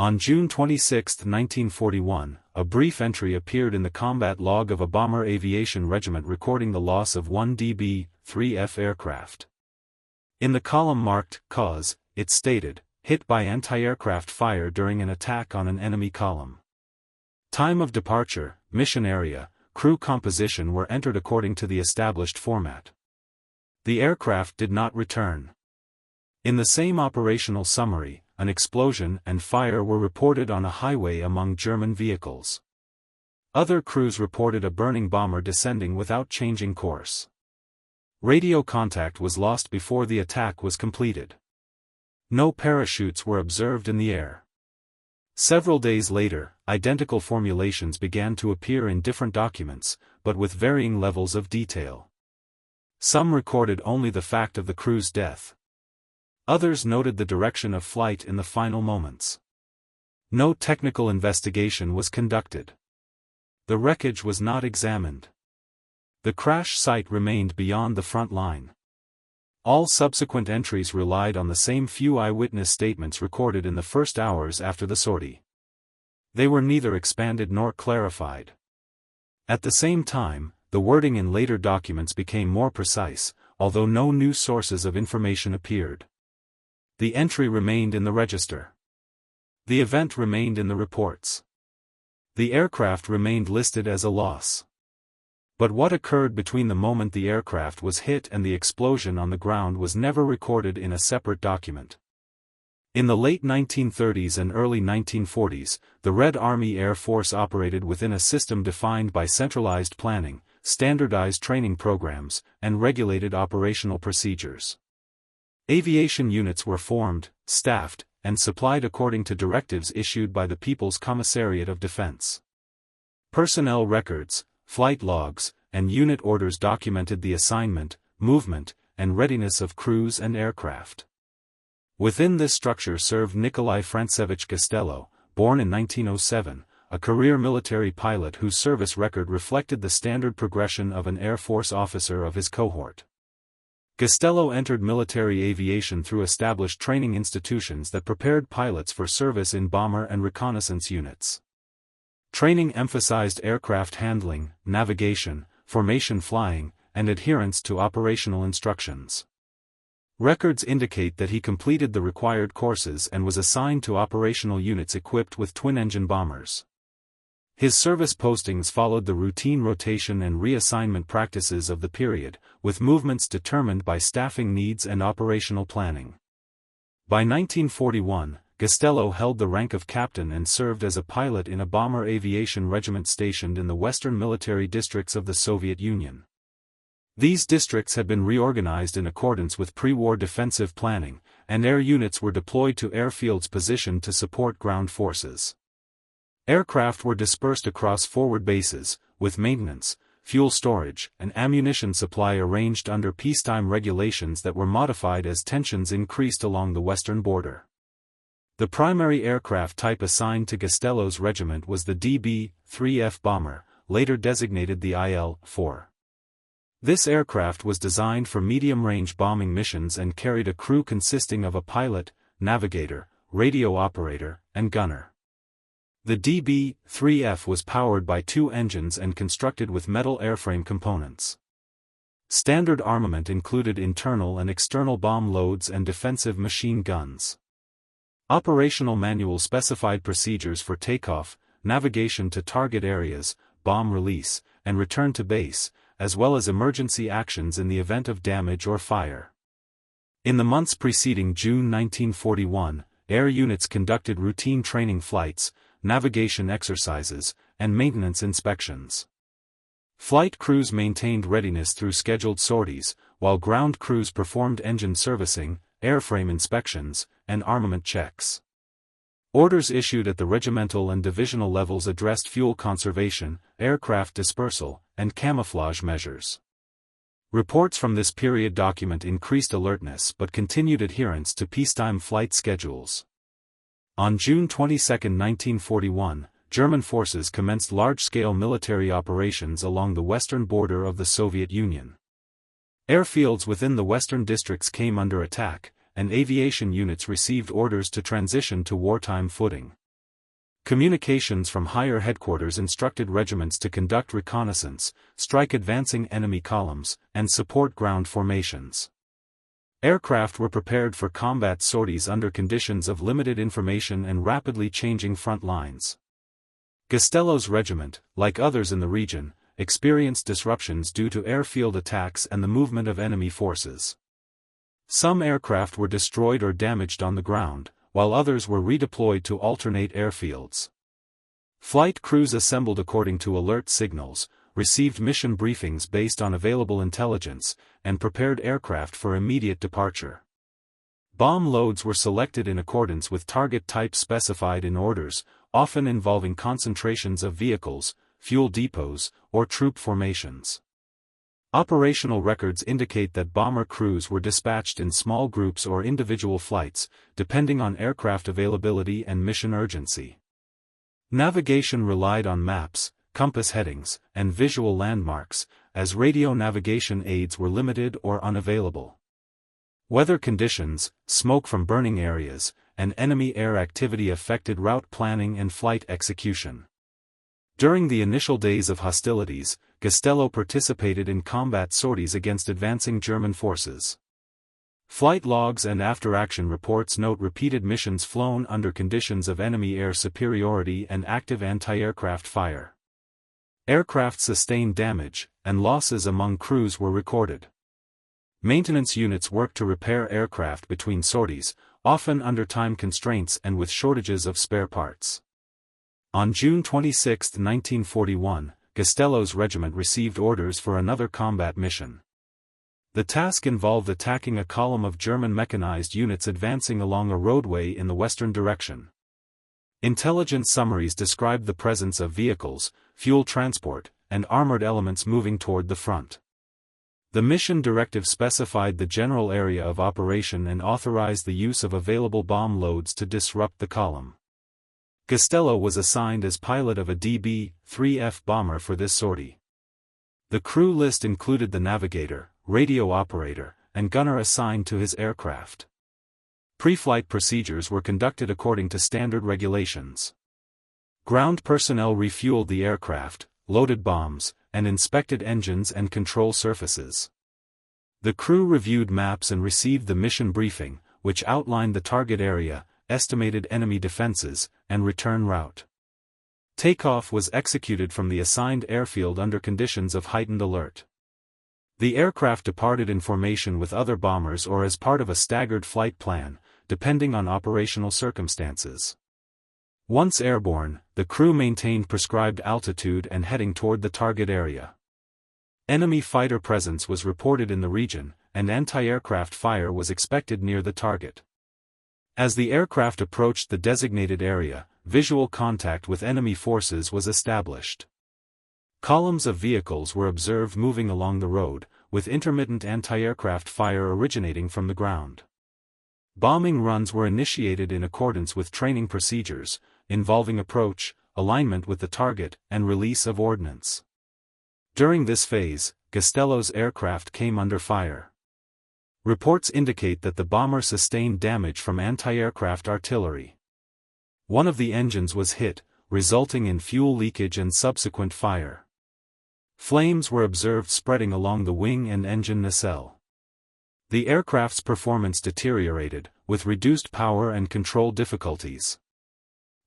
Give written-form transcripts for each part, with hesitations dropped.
On June 26, 1941, a brief entry appeared in the combat log of a bomber aviation regiment recording the loss of one DB-3F aircraft. In the column marked Cause, it stated, "Hit by anti-aircraft fire during an attack on an enemy column." Time of departure, mission area, crew composition were entered according to the established format. The aircraft did not return. In the same operational summary, an explosion and fire were reported on a highway among German vehicles. Other crews reported a burning bomber descending without changing course. Radio contact was lost before the attack was completed. No parachutes were observed in the air. Several days later, identical formulations began to appear in different documents, but with varying levels of detail. Some recorded only the fact of the crew's death. Others noted the direction of flight in the final moments. No technical investigation was conducted. The wreckage was not examined. The crash site remained beyond the front line. All subsequent entries relied on the same few eyewitness statements recorded in the first hours after the sortie. They were neither expanded nor clarified. At the same time, the wording in later documents became more precise, although no new sources of information appeared. The entry remained in the register. The event remained in the reports. The aircraft remained listed as a loss. But what occurred between the moment the aircraft was hit and the explosion on the ground was never recorded in a separate document. In the late 1930s and early 1940s, the Red Army Air Force operated within a system defined by centralized planning, standardized training programs, and regulated operational procedures. Aviation units were formed, staffed, and supplied according to directives issued by the People's Commissariat of Defense. Personnel records, flight logs, and unit orders documented the assignment, movement, and readiness of crews and aircraft. Within this structure served Nikolai Frantsevich Gastello, born in 1907, a career military pilot whose service record reflected the standard progression of an Air Force officer of his cohort. Gastello entered military aviation through established training institutions that prepared pilots for service in bomber and reconnaissance units. Training emphasized aircraft handling, navigation, formation flying, and adherence to operational instructions. Records indicate that he completed the required courses and was assigned to operational units equipped with twin-engine bombers. His service postings followed the routine rotation and reassignment practices of the period, with movements determined by staffing needs and operational planning. By 1941, Gastello held the rank of captain and served as a pilot in a bomber aviation regiment stationed in the western military districts of the Soviet Union. These districts had been reorganized in accordance with pre-war defensive planning, and air units were deployed to airfields positioned to support ground forces. Aircraft were dispersed across forward bases, with maintenance, fuel storage, and ammunition supply arranged under peacetime regulations that were modified as tensions increased along the western border. The primary aircraft type assigned to Gastello's regiment was the DB-3F bomber, later designated the IL-4. This aircraft was designed for medium-range bombing missions and carried a crew consisting of a pilot, navigator, radio operator, and gunner. The DB-3F was powered by two engines and constructed with metal airframe components. Standard armament included internal and external bomb loads and defensive machine guns. Operational manual specified procedures for takeoff, navigation to target areas, bomb release, and return to base, as well as emergency actions in the event of damage or fire. In the months preceding June 1941, air units conducted routine training flights, navigation exercises, and maintenance inspections. Flight crews maintained readiness through scheduled sorties, while ground crews performed engine servicing, airframe inspections, and armament checks. Orders issued at the regimental and divisional levels addressed fuel conservation, aircraft dispersal, and camouflage measures. Reports from this period document increased alertness but continued adherence to peacetime flight schedules. On June 22, 1941, German forces commenced large-scale military operations along the western border of the Soviet Union. Airfields within the western districts came under attack, and aviation units received orders to transition to wartime footing. Communications from higher headquarters instructed regiments to conduct reconnaissance, strike advancing enemy columns, and support ground formations. Aircraft were prepared for combat sorties under conditions of limited information and rapidly changing front lines. Gastello's regiment, like others in the region, experienced disruptions due to airfield attacks and the movement of enemy forces. Some aircraft were destroyed or damaged on the ground, while others were redeployed to alternate airfields. Flight crews assembled according to alert signals, received mission briefings based on available intelligence, and prepared aircraft for immediate departure. Bomb loads were selected in accordance with target types specified in orders, often involving concentrations of vehicles, fuel depots, or troop formations. Operational records indicate that bomber crews were dispatched in small groups or individual flights, depending on aircraft availability and mission urgency. Navigation relied on maps, compass headings, and visual landmarks, as radio navigation aids were limited or unavailable. Weather conditions, smoke from burning areas, and enemy air activity affected route planning and flight execution. During the initial days of hostilities, Gastello participated in combat sorties against advancing German forces. Flight logs and after-action reports note repeated missions flown under conditions of enemy air superiority and active anti-aircraft fire. Aircraft sustained damage, and losses among crews were recorded. Maintenance units worked to repair aircraft between sorties, often under time constraints and with shortages of spare parts. On June 26, 1941, Gastello's regiment received orders for another combat mission. The task involved attacking a column of German mechanized units advancing along a roadway in the western direction. Intelligence summaries described the presence of vehicles, fuel transport, and armored elements moving toward the front. The mission directive specified the general area of operation and authorized the use of available bomb loads to disrupt the column. Gastello was assigned as pilot of a DB-3F bomber for this sortie. The crew list included the navigator, radio operator, and gunner assigned to his aircraft. Pre-flight procedures were conducted according to standard regulations. Ground personnel refueled the aircraft, loaded bombs, and inspected engines and control surfaces. The crew reviewed maps and received the mission briefing, which outlined the target area, estimated enemy defenses, and return route. Takeoff was executed from the assigned airfield under conditions of heightened alert. The aircraft departed in formation with other bombers or as part of a staggered flight plan, depending on operational circumstances. Once airborne, the crew maintained prescribed altitude and heading toward the target area. Enemy fighter presence was reported in the region, and anti-aircraft fire was expected near the target. As the aircraft approached the designated area, visual contact with enemy forces was established. Columns of vehicles were observed moving along the road, with intermittent anti-aircraft fire originating from the ground. Bombing runs were initiated in accordance with training procedures, involving approach, alignment with the target, and release of ordnance. During this phase, Gastello's aircraft came under fire. Reports indicate that the bomber sustained damage from anti-aircraft artillery. One of the engines was hit, resulting in fuel leakage and subsequent fire. Flames were observed spreading along the wing and engine nacelle. The aircraft's performance deteriorated, with reduced power and control difficulties.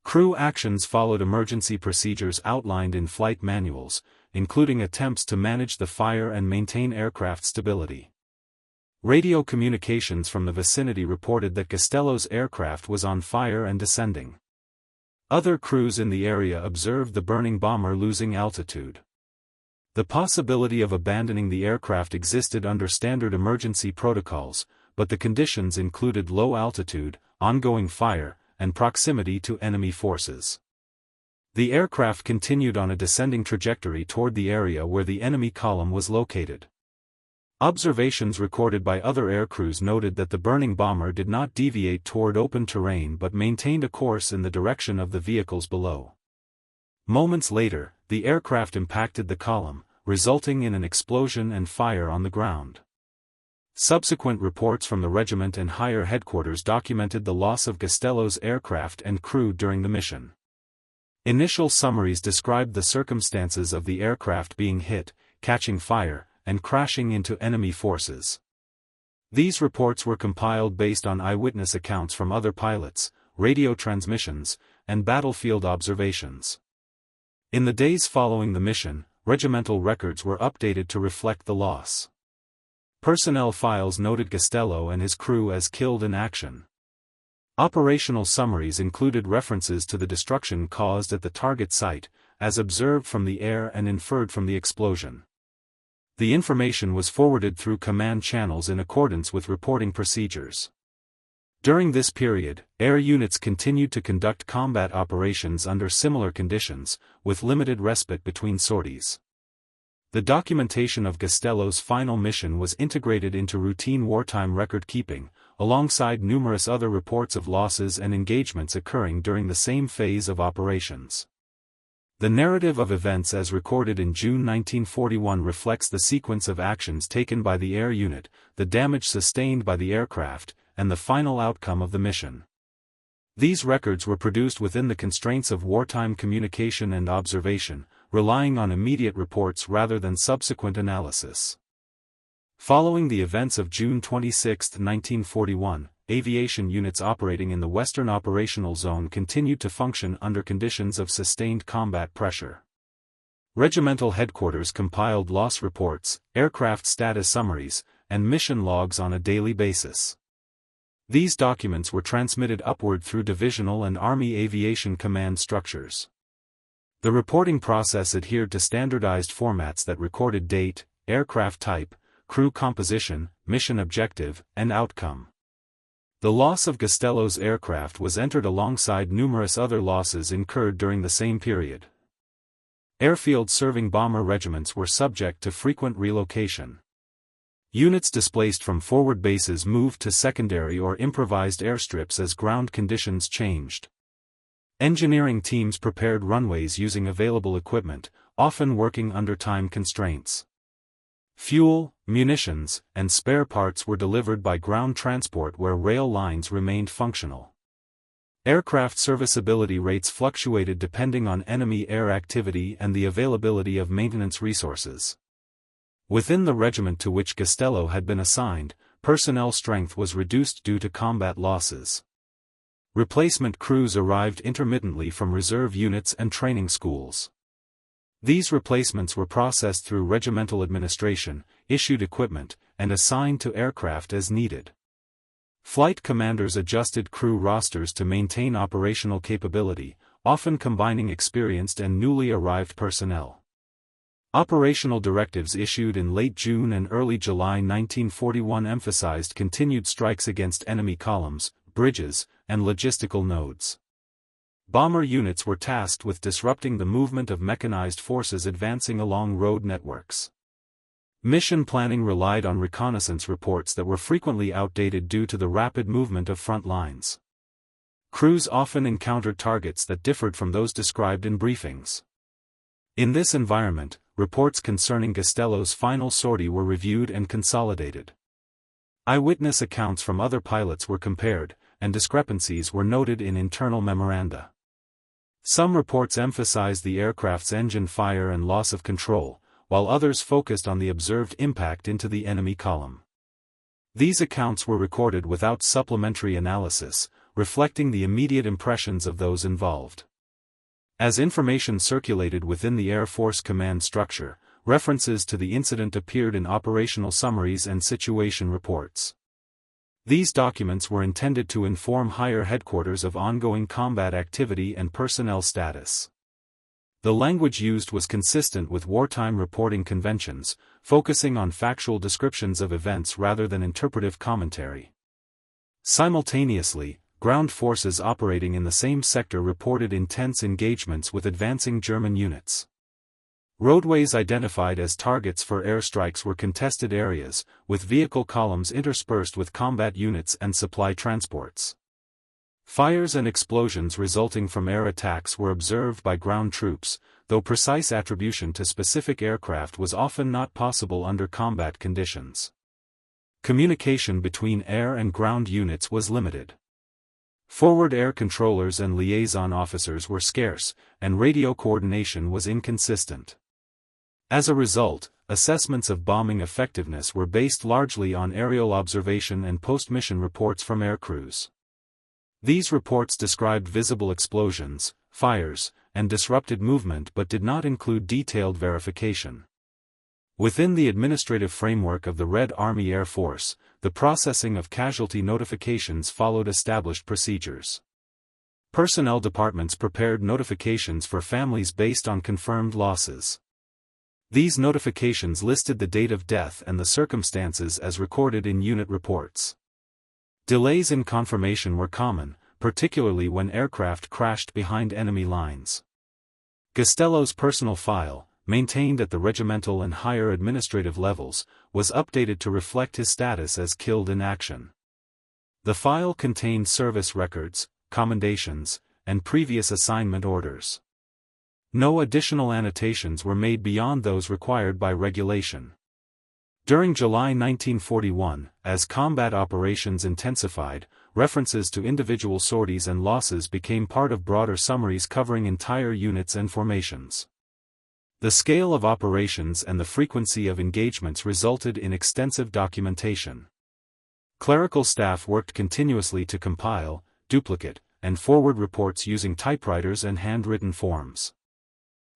Crew actions followed emergency procedures outlined in flight manuals, including attempts to manage the fire and maintain aircraft stability. Radio communications from the vicinity reported that Gastello's aircraft was on fire and descending. Other crews in the area observed the burning bomber losing altitude. The possibility of abandoning the aircraft existed under standard emergency protocols, but the conditions included low altitude, ongoing fire, and proximity to enemy forces. The aircraft continued on a descending trajectory toward the area where the enemy column was located. Observations recorded by other aircrews noted that the burning bomber did not deviate toward open terrain but maintained a course in the direction of the vehicles below. Moments later, the aircraft impacted the column, resulting in an explosion and fire on the ground. Subsequent reports from the regiment and higher headquarters documented the loss of Gastello's aircraft and crew during the mission. Initial summaries described the circumstances of the aircraft being hit, catching fire, and crashing into enemy forces. These reports were compiled based on eyewitness accounts from other pilots, radio transmissions, and battlefield observations. In the days following the mission, regimental records were updated to reflect the loss. Personnel files noted Gastello and his crew as killed in action. Operational summaries included references to the destruction caused at the target site, as observed from the air and inferred from the explosion. The information was forwarded through command channels in accordance with reporting procedures. During this period, air units continued to conduct combat operations under similar conditions, with limited respite between sorties. The documentation of Gastello's final mission was integrated into routine wartime record-keeping, alongside numerous other reports of losses and engagements occurring during the same phase of operations. The narrative of events as recorded in June 1941 reflects the sequence of actions taken by the air unit, the damage sustained by the aircraft, and the final outcome of the mission. These records were produced within the constraints of wartime communication and observation, relying on immediate reports rather than subsequent analysis. Following the events of June 26, 1941, aviation units operating in the Western Operational Zone continued to function under conditions of sustained combat pressure. Regimental headquarters compiled loss reports, aircraft status summaries, and mission logs on a daily basis. These documents were transmitted upward through divisional and Army aviation command structures. The reporting process adhered to standardized formats that recorded date, aircraft type, crew composition, mission objective, and outcome. The loss of Gastello's aircraft was entered alongside numerous other losses incurred during the same period. Airfield-serving bomber regiments were subject to frequent relocation. Units displaced from forward bases moved to secondary or improvised airstrips as ground conditions changed. Engineering teams prepared runways using available equipment, often working under time constraints. Fuel, munitions, and spare parts were delivered by ground transport where rail lines remained functional. Aircraft serviceability rates fluctuated depending on enemy air activity and the availability of maintenance resources. Within the regiment to which Gastello had been assigned, personnel strength was reduced due to combat losses. Replacement crews arrived intermittently from reserve units and training schools. These replacements were processed through regimental administration, issued equipment, and assigned to aircraft as needed. Flight commanders adjusted crew rosters to maintain operational capability, often combining experienced and newly arrived personnel. Operational directives issued in late June and early July 1941 emphasized continued strikes against enemy columns, bridges, and logistical nodes. Bomber units were tasked with disrupting the movement of mechanized forces advancing along road networks. Mission planning relied on reconnaissance reports that were frequently outdated due to the rapid movement of front lines. Crews often encountered targets that differed from those described in briefings. In this environment, reports concerning Gastello's final sortie were reviewed and consolidated. Eyewitness accounts from other pilots were compared, and discrepancies were noted in internal memoranda. Some reports emphasized the aircraft's engine fire and loss of control, while others focused on the observed impact into the enemy column. These accounts were recorded without supplementary analysis, reflecting the immediate impressions of those involved. As information circulated within the Air Force command structure, references to the incident appeared in operational summaries and situation reports. These documents were intended to inform higher headquarters of ongoing combat activity and personnel status. The language used was consistent with wartime reporting conventions, focusing on factual descriptions of events rather than interpretive commentary. Simultaneously, ground forces operating in the same sector reported intense engagements with advancing German units. Roadways identified as targets for airstrikes were contested areas, with vehicle columns interspersed with combat units and supply transports. Fires and explosions resulting from air attacks were observed by ground troops, though precise attribution to specific aircraft was often not possible under combat conditions. Communication between air and ground units was limited. Forward air controllers and liaison officers were scarce, and radio coordination was inconsistent. As a result, assessments of bombing effectiveness were based largely on aerial observation and post-mission reports from air crews. These reports described visible explosions, fires, and disrupted movement but did not include detailed verification. Within the administrative framework of the Red Army Air Force, the processing of casualty notifications followed established procedures. Personnel departments prepared notifications for families based on confirmed losses. These notifications listed the date of death and the circumstances as recorded in unit reports. Delays in confirmation were common, particularly when aircraft crashed behind enemy lines. Gastello's personal file, maintained at the regimental and higher administrative levels, was updated to reflect his status as killed in action. The file contained service records, commendations, and previous assignment orders. No additional annotations were made beyond those required by regulation. During July 1941, as combat operations intensified, references to individual sorties and losses became part of broader summaries covering entire units and formations. The scale of operations and the frequency of engagements resulted in extensive documentation. Clerical staff worked continuously to compile, duplicate, and forward reports using typewriters and handwritten forms.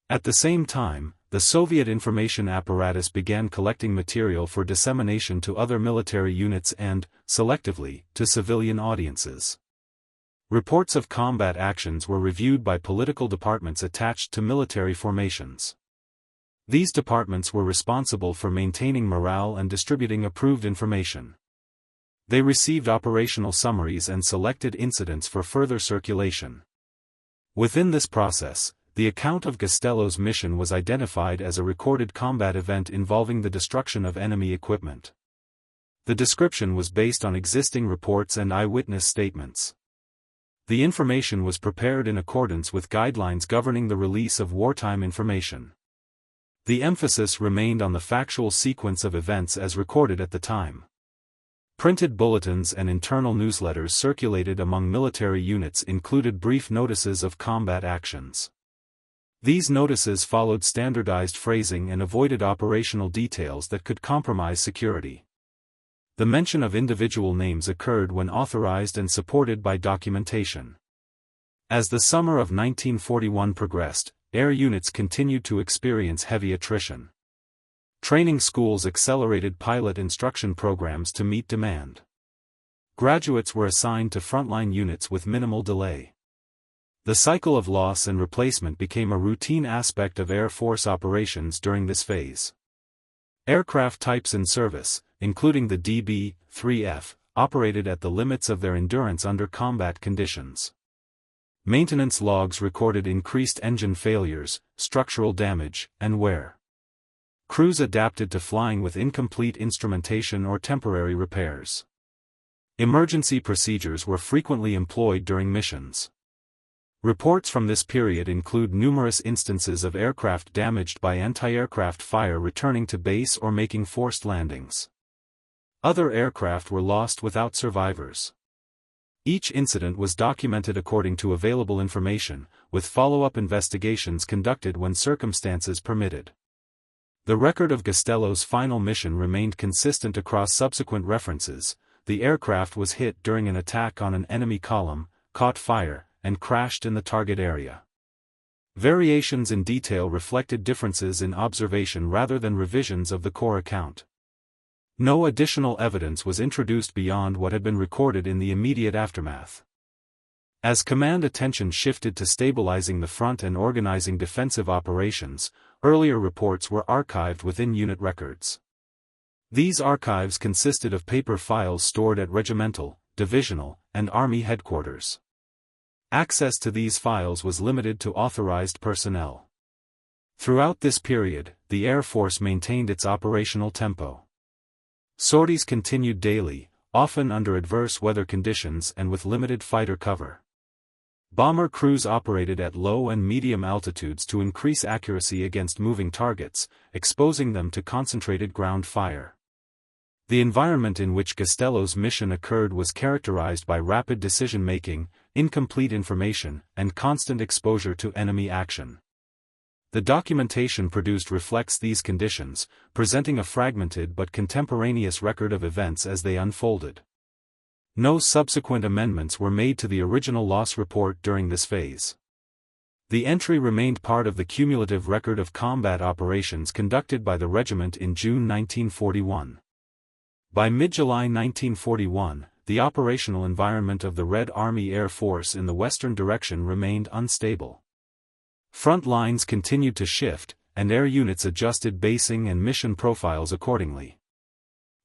At the same time, the Soviet information apparatus began collecting material for dissemination to other military units and, selectively, to civilian audiences. Reports of combat actions were reviewed by political departments attached to military formations. These departments were responsible for maintaining morale and distributing approved information. They received operational summaries and selected incidents for further circulation. Within this process, the account of Gastello's mission was identified as a recorded combat event involving the destruction of enemy equipment. The description was based on existing reports and eyewitness statements. The information was prepared in accordance with guidelines governing the release of wartime information. The emphasis remained on the factual sequence of events as recorded at the time. Printed bulletins and internal newsletters circulated among military units included brief notices of combat actions. These notices followed standardized phrasing and avoided operational details that could compromise security. The mention of individual names occurred when authorized and supported by documentation. As the summer of 1941 progressed, air units continued to experience heavy attrition. Training schools accelerated pilot instruction programs to meet demand. Graduates were assigned to frontline units with minimal delay. The cycle of loss and replacement became a routine aspect of Air Force operations during this phase. Aircraft types in service, including the DB-3F, operated at the limits of their endurance under combat conditions. Maintenance logs recorded increased engine failures, structural damage, and wear. Crews adapted to flying with incomplete instrumentation or temporary repairs. Emergency procedures were frequently employed during missions. Reports from this period include numerous instances of aircraft damaged by anti-aircraft fire returning to base or making forced landings. Other aircraft were lost without survivors. Each incident was documented according to available information, with follow-up investigations conducted when circumstances permitted. The record of Gastello's final mission remained consistent across subsequent references. The aircraft was hit during an attack on an enemy column, caught fire, and crashed in the target area. Variations in detail reflected differences in observation rather than revisions of the core account. No additional evidence was introduced beyond what had been recorded in the immediate aftermath. As command attention shifted to stabilizing the front and organizing defensive operations, earlier reports were archived within unit records. These archives consisted of paper files stored at regimental, divisional, and Army headquarters. Access to these files was limited to authorized personnel. Throughout this period, the Air Force maintained its operational tempo. Sorties continued daily, often under adverse weather conditions and with limited fighter cover. Bomber crews operated at low and medium altitudes to increase accuracy against moving targets, exposing them to concentrated ground fire. The environment in which Gastello's mission occurred was characterized by rapid decision-making, incomplete information, and constant exposure to enemy action. The documentation produced reflects these conditions, presenting a fragmented but contemporaneous record of events as they unfolded. No subsequent amendments were made to the original loss report during this phase. The entry remained part of the cumulative record of combat operations conducted by the regiment in June 1941. By mid-July 1941, the operational environment of the Red Army Air Force in the western direction remained unstable. Front lines continued to shift, and air units adjusted basing and mission profiles accordingly.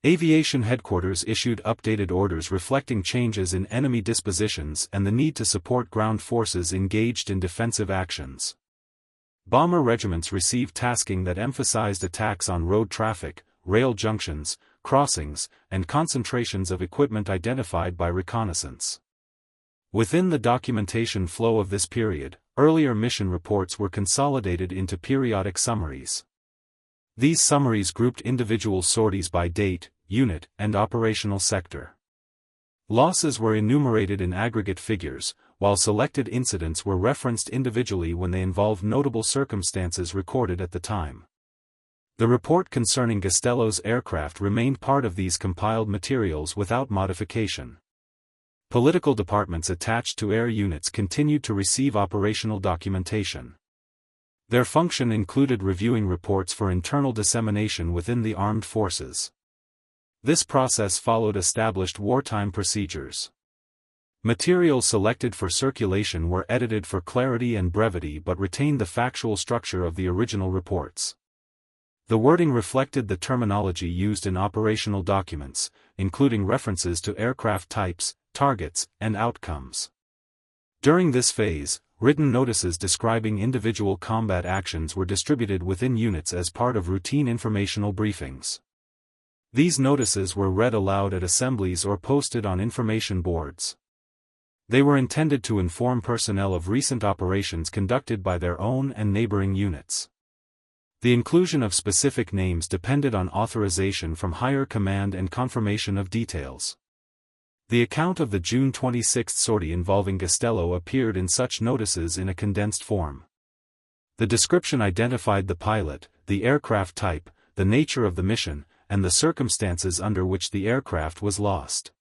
Aviation headquarters issued updated orders reflecting changes in enemy dispositions and the need to support ground forces engaged in defensive actions. Bomber regiments received tasking that emphasized attacks on road traffic, rail junctions, crossings, and concentrations of equipment identified by reconnaissance. Within the documentation flow of this period, earlier mission reports were consolidated into periodic summaries. These summaries grouped individual sorties by date, unit, and operational sector. Losses were enumerated in aggregate figures, while selected incidents were referenced individually when they involved notable circumstances recorded at the time. The report concerning Gastello's aircraft remained part of these compiled materials without modification. Political departments attached to air units continued to receive operational documentation. Their function included reviewing reports for internal dissemination within the armed forces. This process followed established wartime procedures. Materials selected for circulation were edited for clarity and brevity but retained the factual structure of the original reports. The wording reflected the terminology used in operational documents, including references to aircraft types, targets, and outcomes. During this phase, written notices describing individual combat actions were distributed within units as part of routine informational briefings. These notices were read aloud at assemblies or posted on information boards. They were intended to inform personnel of recent operations conducted by their own and neighboring units. The inclusion of specific names depended on authorization from higher command and confirmation of details. The account of the June 26 sortie involving Gastello appeared in such notices in a condensed form. The description identified the pilot, the aircraft type, the nature of the mission, and the circumstances under which the aircraft was lost.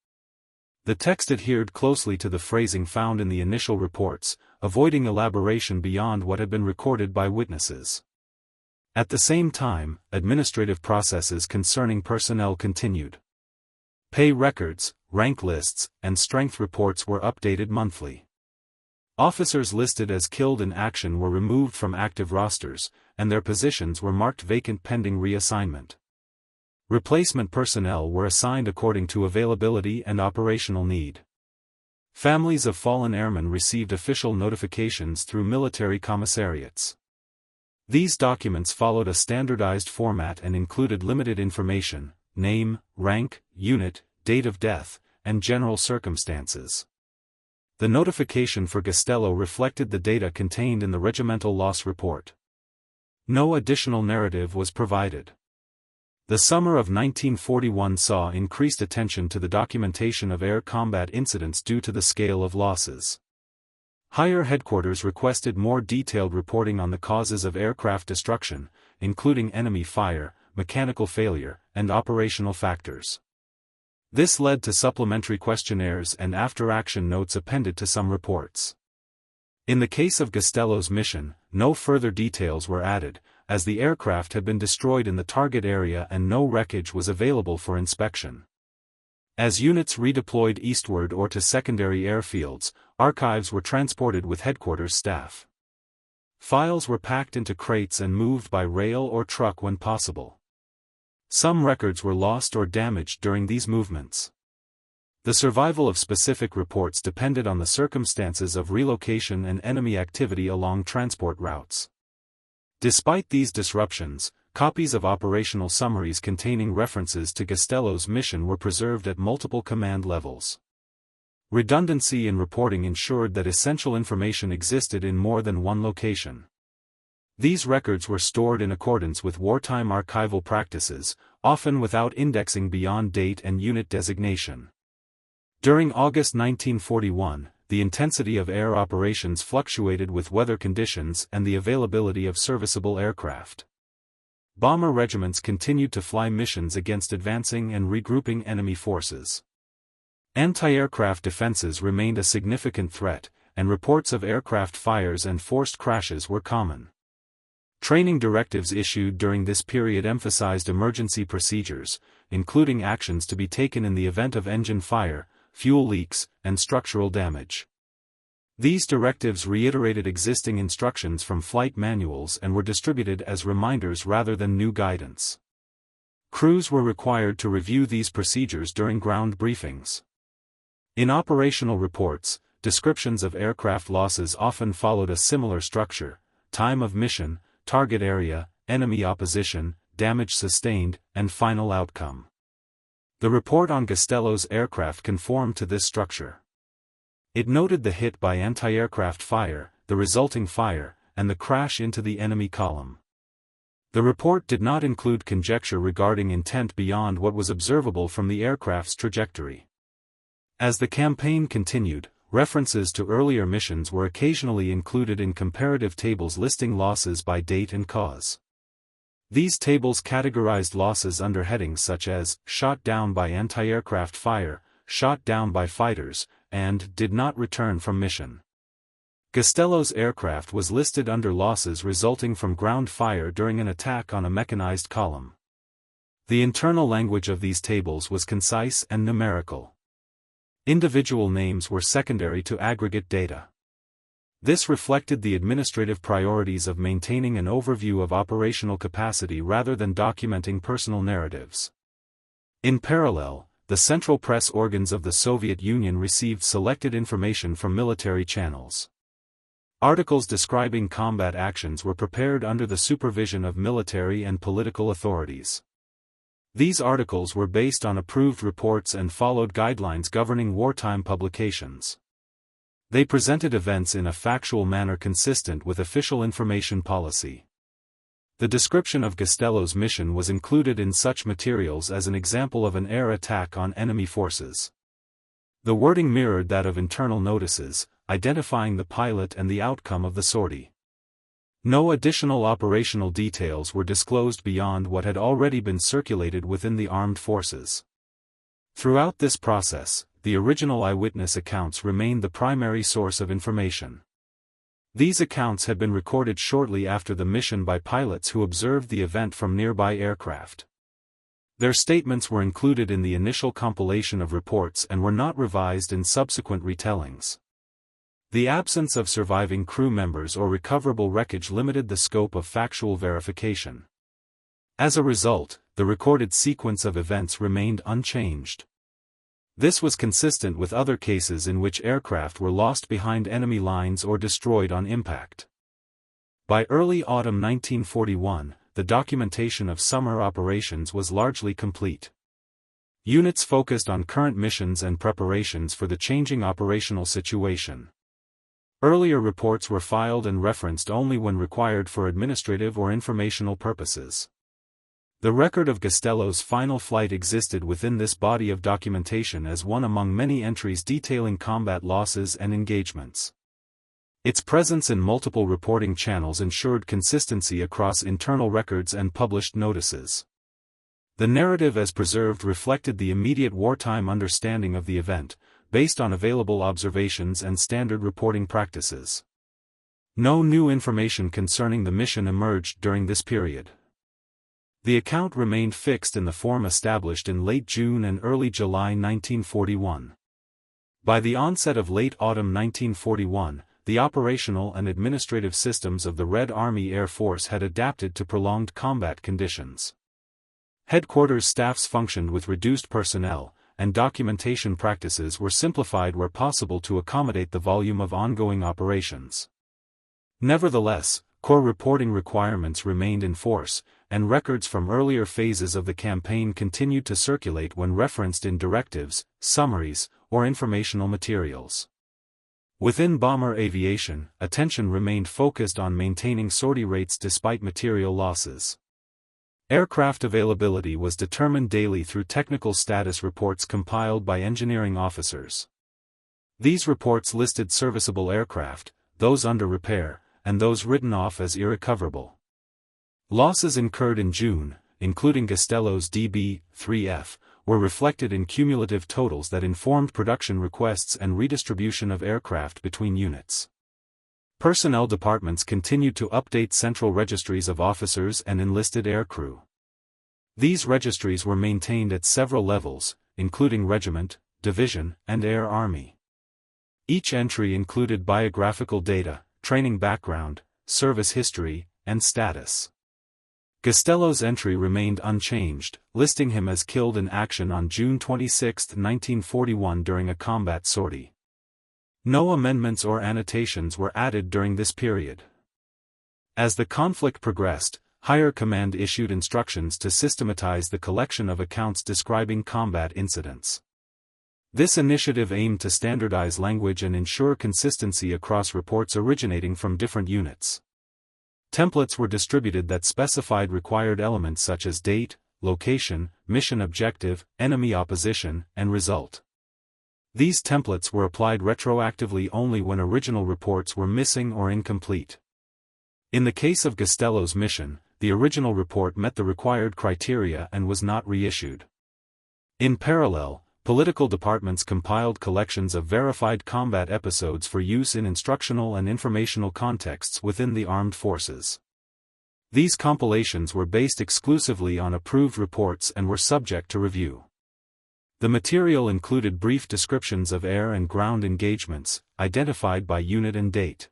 The text adhered closely to the phrasing found in the initial reports, avoiding elaboration beyond what had been recorded by witnesses. At the same time, administrative processes concerning personnel continued. Pay records, rank lists, and strength reports were updated monthly. Officers listed as killed in action were removed from active rosters, and their positions were marked vacant pending reassignment. Replacement personnel were assigned according to availability and operational need. Families of fallen airmen received official notifications through military commissariats. These documents followed a standardized format and included limited information, name, rank, unit, date of death, and general circumstances. The notification for Gastello reflected the data contained in the regimental loss report. No additional narrative was provided. The summer of 1941 saw increased attention to the documentation of air combat incidents due to the scale of losses. Higher headquarters requested more detailed reporting on the causes of aircraft destruction, including enemy fire, mechanical failure, and operational factors. This led to supplementary questionnaires and after-action notes appended to some reports. In the case of Gastello's mission, no further details were added, as the aircraft had been destroyed in the target area and no wreckage was available for inspection. As units redeployed eastward or to secondary airfields, archives were transported with headquarters staff. Files were packed into crates and moved by rail or truck when possible. Some records were lost or damaged during these movements. The survival of specific reports depended on the circumstances of relocation and enemy activity along transport routes. Despite these disruptions, copies of operational summaries containing references to Gastello's mission were preserved at multiple command levels. Redundancy in reporting ensured that essential information existed in more than one location. These records were stored in accordance with wartime archival practices, often without indexing beyond date and unit designation. During August 1941, the intensity of air operations fluctuated with weather conditions and the availability of serviceable aircraft. Bomber regiments continued to fly missions against advancing and regrouping enemy forces. Anti-aircraft defenses remained a significant threat, and reports of aircraft fires and forced crashes were common. Training directives issued during this period emphasized emergency procedures, including actions to be taken in the event of engine fire, fuel leaks, and structural damage. These directives reiterated existing instructions from flight manuals and were distributed as reminders rather than new guidance. Crews were required to review these procedures during ground briefings. In operational reports, descriptions of aircraft losses often followed a similar structure: time of mission, target area, enemy opposition, damage sustained, and final outcome. The report on Gastello's aircraft conformed to this structure. It noted the hit by anti-aircraft fire, the resulting fire, and the crash into the enemy column. The report did not include conjecture regarding intent beyond what was observable from the aircraft's trajectory. As the campaign continued, references to earlier missions were occasionally included in comparative tables listing losses by date and cause. These tables categorized losses under headings such as "shot down by anti-aircraft fire," "shot down by fighters," and "did not return from mission." Gastello's aircraft was listed under losses resulting from ground fire during an attack on a mechanized column. The internal language of these tables was concise and numerical. Individual names were secondary to aggregate data. This reflected the administrative priorities of maintaining an overview of operational capacity rather than documenting personal narratives. In parallel, the central press organs of the Soviet Union received selected information from military channels. Articles describing combat actions were prepared under the supervision of military and political authorities. These articles were based on approved reports and followed guidelines governing wartime publications. They presented events in a factual manner consistent with official information policy. The description of Gastello's mission was included in such materials as an example of an air attack on enemy forces. The wording mirrored that of internal notices, identifying the pilot and the outcome of the sortie. No additional operational details were disclosed beyond what had already been circulated within the armed forces. Throughout this process, the original eyewitness accounts remained the primary source of information. These accounts had been recorded shortly after the mission by pilots who observed the event from nearby aircraft. Their statements were included in the initial compilation of reports and were not revised in subsequent retellings. The absence of surviving crew members or recoverable wreckage limited the scope of factual verification. As a result, the recorded sequence of events remained unchanged. This was consistent with other cases in which aircraft were lost behind enemy lines or destroyed on impact. By early autumn 1941, the documentation of summer operations was largely complete. Units focused on current missions and preparations for the changing operational situation. Earlier reports were filed and referenced only when required for administrative or informational purposes. The record of Gastello's final flight existed within this body of documentation as one among many entries detailing combat losses and engagements. Its presence in multiple reporting channels ensured consistency across internal records and published notices. The narrative as preserved reflected the immediate wartime understanding of the event, based on available observations and standard reporting practices. No new information concerning the mission emerged during this period. The account remained fixed in the form established in late June and early July 1941. By the onset of late autumn 1941, the operational and administrative systems of the Red Army Air Force had adapted to prolonged combat conditions. Headquarters staffs functioned with reduced personnel, and documentation practices were simplified where possible to accommodate the volume of ongoing operations. Nevertheless, core reporting requirements remained in force, and records from earlier phases of the campaign continued to circulate when referenced in directives, summaries, or informational materials. Within bomber aviation, attention remained focused on maintaining sortie rates despite material losses. Aircraft availability was determined daily through technical status reports compiled by engineering officers. These reports listed serviceable aircraft, those under repair, and those written off as irrecoverable. Losses incurred in June, including Gastello's DB-3F, were reflected in cumulative totals that informed production requests and redistribution of aircraft between units. Personnel departments continued to update central registries of officers and enlisted aircrew. These registries were maintained at several levels, including regiment, division, and air army. Each entry included biographical data, training background, service history, and status. Gastello's entry remained unchanged, listing him as killed in action on June 26, 1941 during a combat sortie. No amendments or annotations were added during this period. As the conflict progressed, higher command issued instructions to systematize the collection of accounts describing combat incidents. This initiative aimed to standardize language and ensure consistency across reports originating from different units. Templates were distributed that specified required elements such as date, location, mission objective, enemy opposition, and result. These templates were applied retroactively only when original reports were missing or incomplete. In the case of Gastello's mission, the original report met the required criteria and was not reissued. In parallel, political departments compiled collections of verified combat episodes for use in instructional and informational contexts within the armed forces. These compilations were based exclusively on approved reports and were subject to review. The material included brief descriptions of air and ground engagements, identified by unit and date.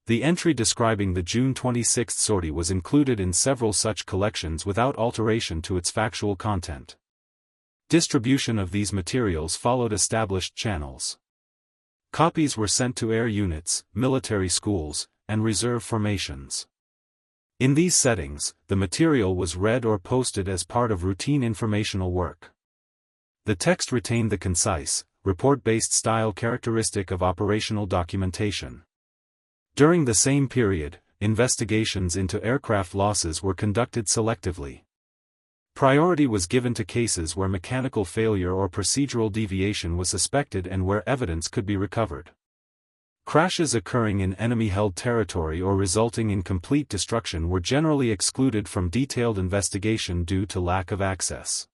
The entry describing the June 26 sortie was included in several such collections without alteration to its factual content. Distribution of these materials followed established channels. Copies were sent to air units, military schools, and reserve formations. In these settings, the material was read or posted as part of routine informational work. The text retained the concise, report-based style characteristic of operational documentation. During the same period, investigations into aircraft losses were conducted selectively. Priority was given to cases where mechanical failure or procedural deviation was suspected and where evidence could be recovered. Crashes occurring in enemy-held territory or resulting in complete destruction were generally excluded from detailed investigation due to lack of access.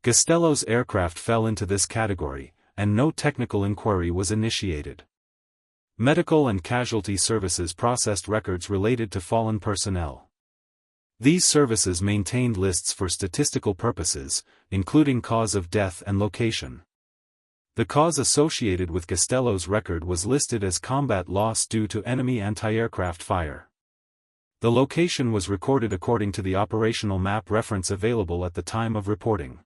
Gastello's aircraft fell into this category, and no technical inquiry was initiated. Medical and casualty services processed records related to fallen personnel. These services maintained lists for statistical purposes, including cause of death and location. The cause associated with Gastello's record was listed as combat loss due to enemy anti-aircraft fire. The location was recorded according to the operational map reference available at the time of reporting.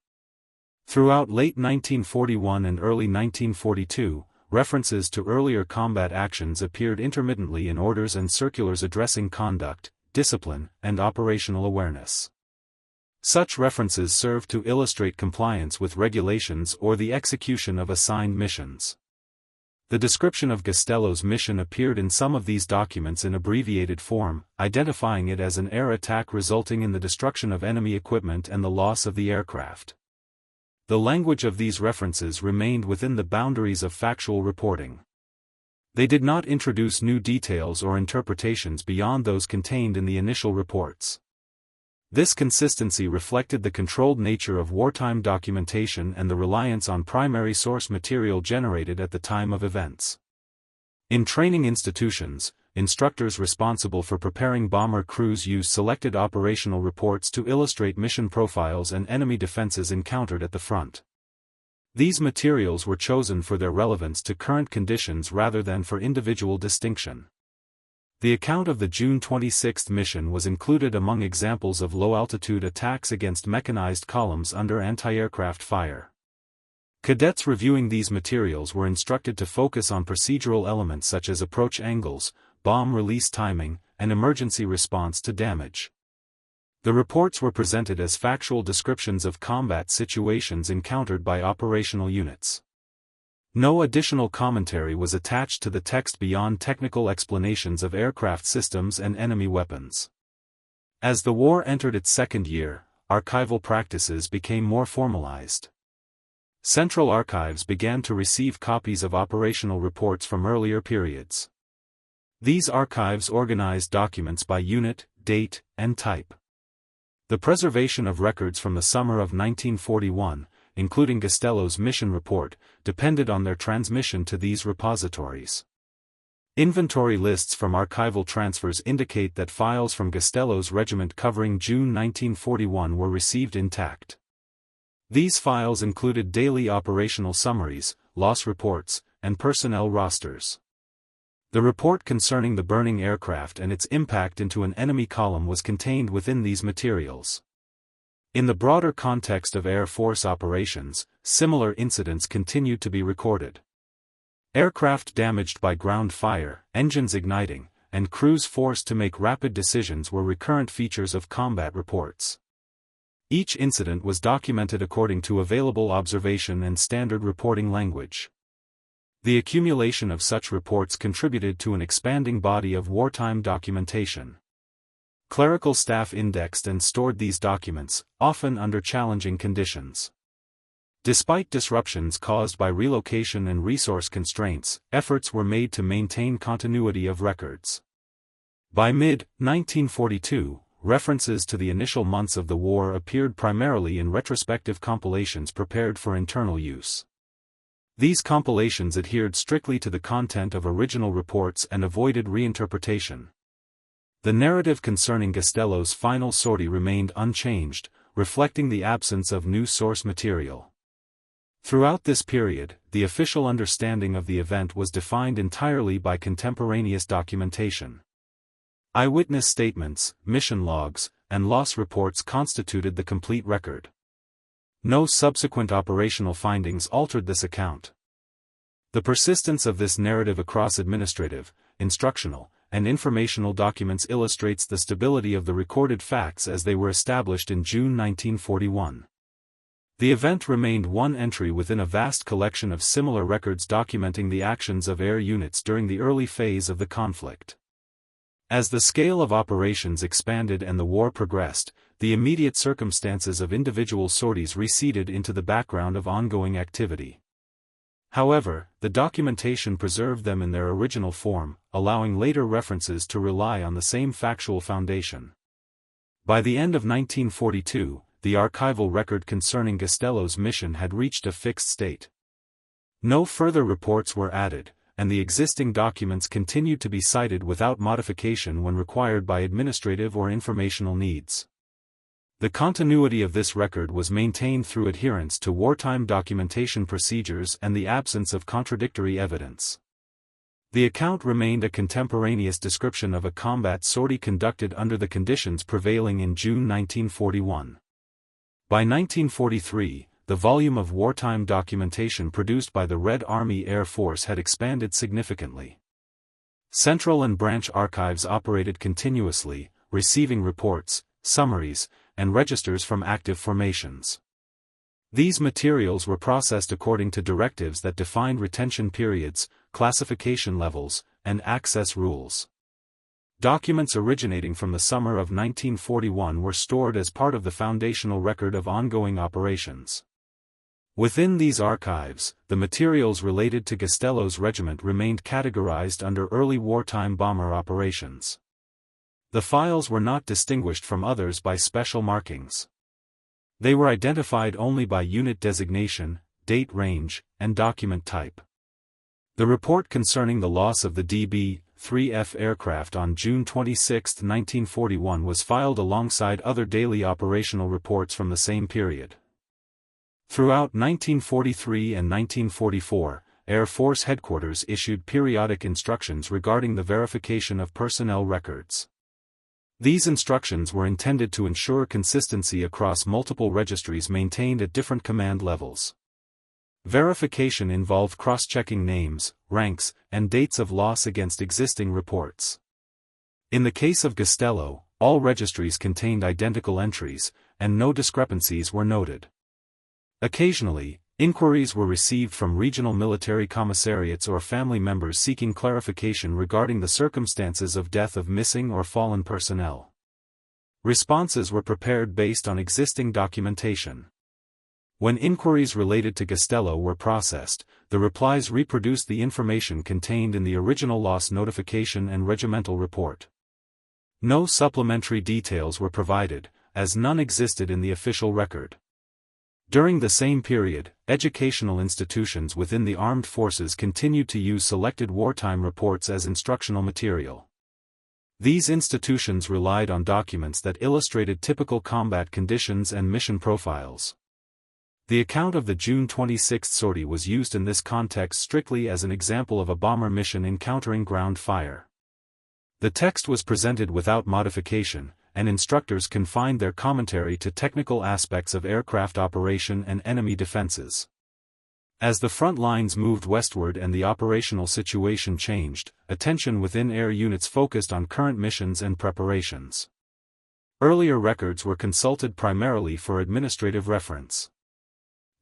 Throughout late 1941 and early 1942, references to earlier combat actions appeared intermittently in orders and circulars addressing conduct, discipline, and operational awareness. Such references serve to illustrate compliance with regulations or the execution of assigned missions. The description of Gastello's mission appeared in some of these documents in abbreviated form, identifying it as an air attack resulting in the destruction of enemy equipment and the loss of the aircraft. The language of these references remained within the boundaries of factual reporting. They did not introduce new details or interpretations beyond those contained in the initial reports. This consistency reflected the controlled nature of wartime documentation and the reliance on primary source material generated at the time of events. In training institutions, instructors responsible for preparing bomber crews used selected operational reports to illustrate mission profiles and enemy defenses encountered at the front. These materials were chosen for their relevance to current conditions rather than for individual distinction. The account of the June 26 mission was included among examples of low-altitude attacks against mechanized columns under anti-aircraft fire. Cadets reviewing these materials were instructed to focus on procedural elements such as approach angles, bomb release timing, and emergency response to damage. The reports were presented as factual descriptions of combat situations encountered by operational units. No additional commentary was attached to the text beyond technical explanations of aircraft systems and enemy weapons. As the war entered its second year, archival practices became more formalized. Central archives began to receive copies of operational reports from earlier periods. These archives organized documents by unit, date, and type. The preservation of records from the summer of 1941, including Gastello's mission report, depended on their transmission to these repositories. Inventory lists from archival transfers indicate that files from Gastello's regiment covering June 1941 were received intact. These files included daily operational summaries, loss reports, and personnel rosters. The report concerning the burning aircraft and its impact into an enemy column was contained within these materials. In the broader context of Air Force operations, similar incidents continued to be recorded. Aircraft damaged by ground fire, engines igniting, and crews forced to make rapid decisions were recurrent features of combat reports. Each incident was documented according to available observation and standard reporting language. The accumulation of such reports contributed to an expanding body of wartime documentation. Clerical staff indexed and stored these documents, often under challenging conditions. Despite disruptions caused by relocation and resource constraints, efforts were made to maintain continuity of records. By mid-1942, references to the initial months of the war appeared primarily in retrospective compilations prepared for internal use. These compilations adhered strictly to the content of original reports and avoided reinterpretation. The narrative concerning Gastello's final sortie remained unchanged, reflecting the absence of new source material. Throughout this period, the official understanding of the event was defined entirely by contemporaneous documentation. Eyewitness statements, mission logs, and loss reports constituted the complete record. No subsequent operational findings altered this account. The persistence of this narrative across administrative, instructional, and informational documents illustrates the stability of the recorded facts as they were established in June 1941. The event remained one entry within a vast collection of similar records documenting the actions of air units during the early phase of the conflict. As the scale of operations expanded and the war progressed, the immediate circumstances of individual sorties receded into the background of ongoing activity. However, the documentation preserved them in their original form, allowing later references to rely on the same factual foundation. By the end of 1942, the archival record concerning Gastello's mission had reached a fixed state. No further reports were added, and the existing documents continued to be cited without modification when required by administrative or informational needs. The continuity of this record was maintained through adherence to wartime documentation procedures and the absence of contradictory evidence. The account remained a contemporaneous description of a combat sortie conducted under the conditions prevailing in June 1941. By 1943, the volume of wartime documentation produced by the Red Army Air Force had expanded significantly. Central and branch archives operated continuously, receiving reports, summaries, and registers from active formations. These materials were processed according to directives that defined retention periods, classification levels, and access rules. Documents originating from the summer of 1941 were stored as part of the foundational record of ongoing operations. Within these archives, the materials related to Gastello's regiment remained categorized under early wartime bomber operations. The files were not distinguished from others by special markings. They were identified only by unit designation, date range, and document type. The report concerning the loss of the DB-3F aircraft on June 26, 1941 was filed alongside other daily operational reports from the same period. Throughout 1943 and 1944, Air Force Headquarters issued periodic instructions regarding the verification of personnel records. These instructions were intended to ensure consistency across multiple registries maintained at different command levels. Verification involved cross-checking names, ranks, and dates of loss against existing reports. In the case of Gastello, all registries contained identical entries, and no discrepancies were noted. Occasionally, inquiries were received from regional military commissariats or family members seeking clarification regarding the circumstances of death of missing or fallen personnel. Responses were prepared based on existing documentation. When inquiries related to Gastello were processed, the replies reproduced the information contained in the original loss notification and regimental report. No supplementary details were provided, as none existed in the official record. During the same period, educational institutions within the armed forces continued to use selected wartime reports as instructional material. These institutions relied on documents that illustrated typical combat conditions and mission profiles. The account of the June 26 sortie was used in this context strictly as an example of a bomber mission encountering ground fire. The text was presented without modification, and instructors confined their commentary to technical aspects of aircraft operation and enemy defenses. As the front lines moved westward and the operational situation changed, attention within air units focused on current missions and preparations. Earlier records were consulted primarily for administrative reference.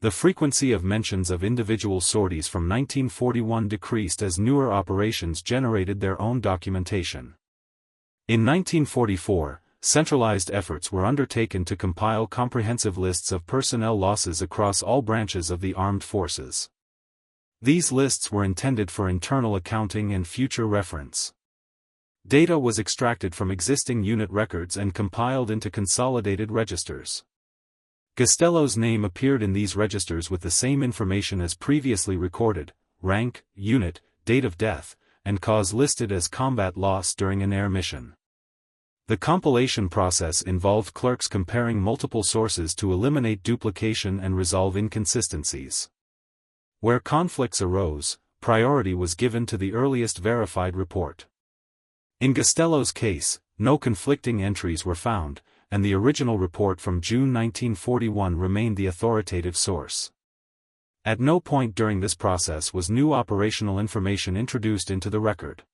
The frequency of mentions of individual sorties from 1941 decreased as newer operations generated their own documentation. In 1944, centralized efforts were undertaken to compile comprehensive lists of personnel losses across all branches of the armed forces. These lists were intended for internal accounting and future reference. Data was extracted from existing unit records and compiled into consolidated registers. Gastello's name appeared in these registers with the same information as previously recorded: rank, unit, date of death, and cause listed as combat loss during an air mission. The compilation process involved clerks comparing multiple sources to eliminate duplication and resolve inconsistencies. Where conflicts arose, priority was given to the earliest verified report. In Gastello's case, no conflicting entries were found, and the original report from June 1941 remained the authoritative source. At no point during this process was new operational information introduced into the record.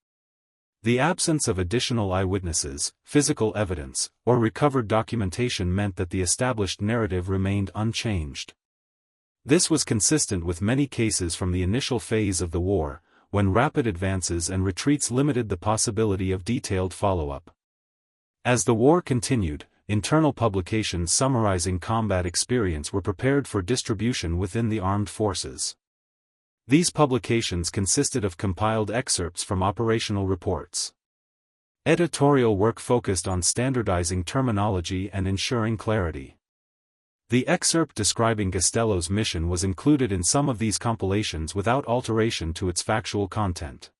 The absence of additional eyewitnesses, physical evidence, or recovered documentation meant that the established narrative remained unchanged. This was consistent with many cases from the initial phase of the war, when rapid advances and retreats limited the possibility of detailed follow-up. As the war continued, internal publications summarizing combat experience were prepared for distribution within the armed forces. These publications consisted of compiled excerpts from operational reports. Editorial work focused on standardizing terminology and ensuring clarity. The excerpt describing Gastello's mission was included in some of these compilations without alteration to its factual content.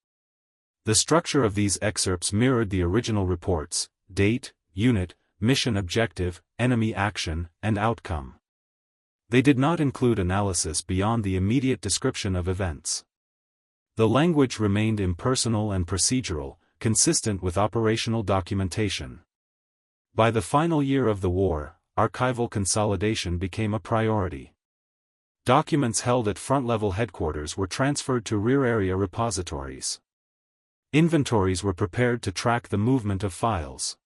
The structure of these excerpts mirrored the original reports: date, unit, mission objective, enemy action, and outcome. They did not include analysis beyond the immediate description of events. The language remained impersonal and procedural, consistent with operational documentation. By the final year of the war, archival consolidation became a priority. Documents held at front-level headquarters were transferred to rear-area repositories. Inventories were prepared to track the movement of files.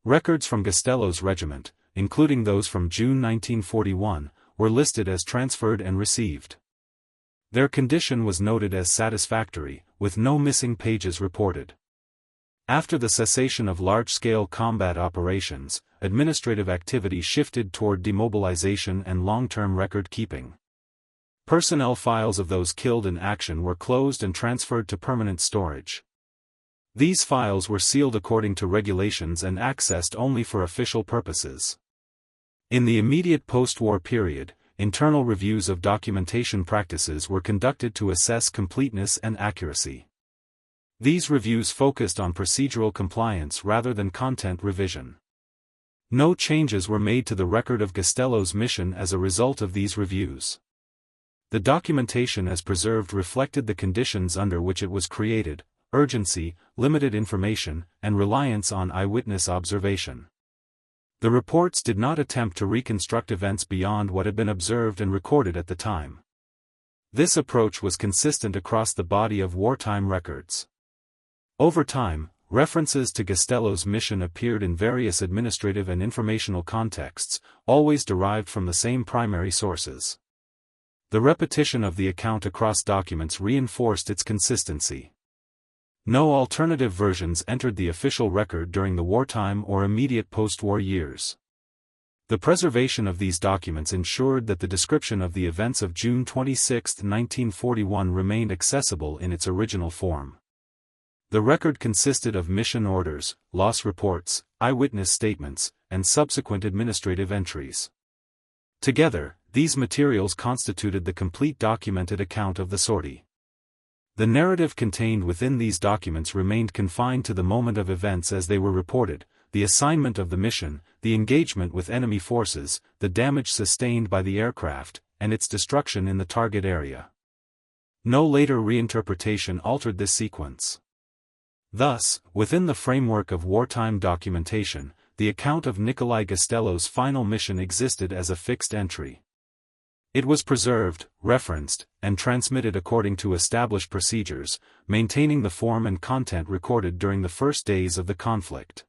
Records from Gastello's regiment, including those from June 1941, were listed as transferred and received. Their condition was noted as satisfactory, with no missing pages reported. After the cessation of large-scale combat operations, administrative activity shifted toward demobilization and long-term record-keeping. Personnel files of those killed in action were closed and transferred to permanent storage. These files were sealed according to regulations and accessed only for official purposes. In the immediate post-war period, internal reviews of documentation practices were conducted to assess completeness and accuracy. These reviews focused on procedural compliance rather than content revision. No changes were made to the record of Gastello's mission as a result of these reviews. The documentation as preserved reflected the conditions under which it was created: urgency, limited information, and reliance on eyewitness observation. The reports did not attempt to reconstruct events beyond what had been observed and recorded at the time. This approach was consistent across the body of wartime records. Over time, references to Gastello's mission appeared in various administrative and informational contexts, always derived from the same primary sources. The repetition of the account across documents reinforced its consistency. No alternative versions entered the official record during the wartime or immediate post-war years. The preservation of these documents ensured that the description of the events of June 26, 1941 remained accessible in its original form. The record consisted of mission orders, loss reports, eyewitness statements, and subsequent administrative entries. Together, these materials constituted the complete documented account of the sortie. The narrative contained within these documents remained confined to the moment of events as they were reported, the assignment of the mission, the engagement with enemy forces, the damage sustained by the aircraft, and its destruction in the target area. No later reinterpretation altered this sequence. Thus, within the framework of wartime documentation, the account of Nikolai Gastello's final mission existed as a fixed entry. It was preserved, referenced, and transmitted according to established procedures, maintaining the form and content recorded during the first days of the conflict.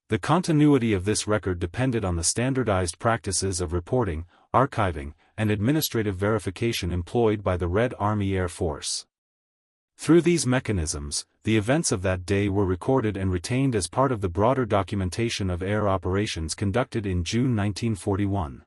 The continuity of this record depended on the standardized practices of reporting, archiving, and administrative verification employed by the Red Army Air Force. Through these mechanisms, the events of that day were recorded and retained as part of the broader documentation of air operations conducted in June 1941.